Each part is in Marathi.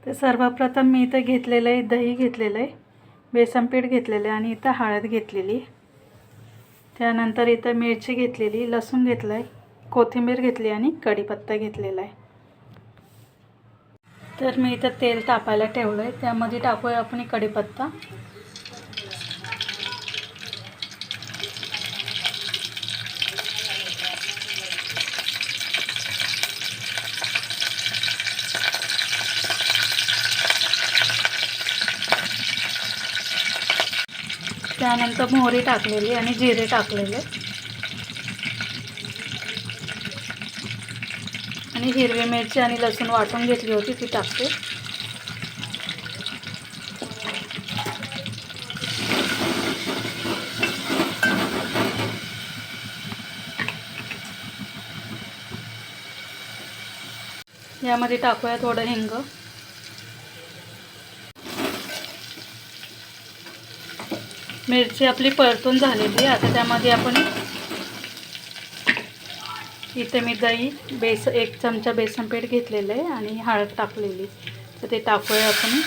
तर सर्वप्रथम मी इथं घेतलेलं आहे, दही घेतलेलं आहे, बेसन पीठ घेतलेलं आहे आणि इथं हळद घेतलेली. त्यानंतर इथं मिरची घेतलेली, लसूण घेतलं आहे, कोथिंबीर घेतली आणि कढीपत्ता घेतलेला आहे. तर मी इथं तेल तापायला ठेवलं आहे, त्यामध्ये टाकूया आपण कढीपत्ता. त्यानंतर मोहरी टाकलेली आणि जिरे टाकलेले आणि हिरवी मिरची आणि लसूण वाटून घेतली होती ती टाकते. यामध्ये टाकूया थोडं हिंग. मिरची आपली परतून झालेली. आता त्यामध्ये आपण इथे मी दही, एक चमचा बेसन पीठ घेतलेलं आहे आणि हळद टाकलेली, तर ते टाकूया आपण.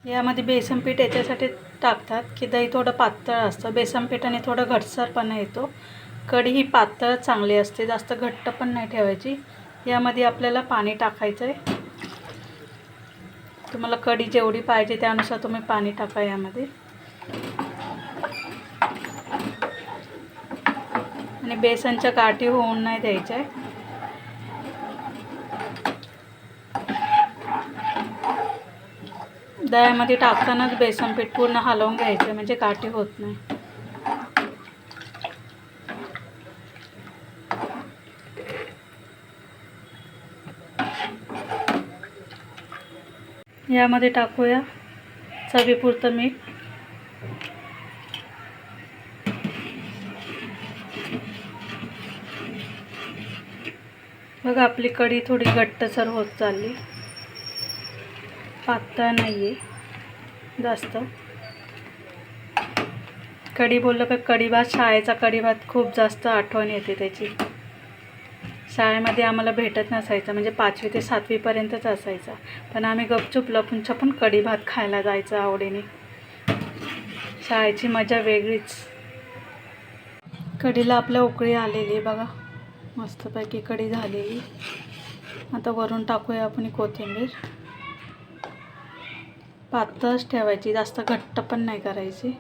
यामध्ये बेसन पीठ याच्यासाठी टाकतात की दही थोडं पातळ असतं, बेसन पिठाने थोडं घटसरपणा येतो. कढी ही पातळ चांगली असते, जास्त घट्ट पण नाही ठेवायची. यामध्ये आपल्याला पाणी टाकायचं आहे. तुम्हाला कढी जेवढी पाहिजे त्यानुसार तुम्ही पाणी टाका यामध्ये. आणि बेसनच्या गाठी होऊन नाही द्यायच्या. दह्यामध्ये टाकतानाच बेसन पीठ पूर्ण हलवून घ्यायचं म्हणजे गाठी होत नाही. यामध्ये टाकूया चवीपुरतं मीठ. बघा आपली कढी थोडी घट्टसर होत चालली, पातळ नाही आहे जास्त. कढी बोललं का कढी भात, शाळेचा कढी भात खूप जास्त आठवण येते त्याची. शाळेमध्ये आम्हाला भेटत नसायचं, म्हणजे 5वी ते 7वी पर्यंतच असायचा, पण आम्ही गपचूप लपून छपून कढी भात खायला जायचं आवडीने. शाळेची मजा वेगळीच. कढीला आपल्या उकळी आलेली बघा, मस्तपैकी कढी झालेली. आता वरून टाकूया आपण कोथिंबीर. पातळच ठेवायची, जास्त घट्ट पण नाही करायची.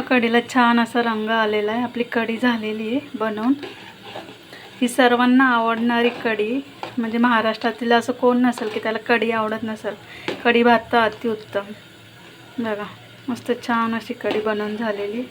कढीला छान असा रंग आलेला आहे. आपली कढी झालेली आहे बनवून. ही सर्वांना आवडणारी कढी, म्हणजे महाराष्ट्रातील असं कोण नसेल की त्याला कढी आवडत नसेल. कढी भात तर अतिउत्तम. बघा मस्त छान अशी कढी बनवून झालेली.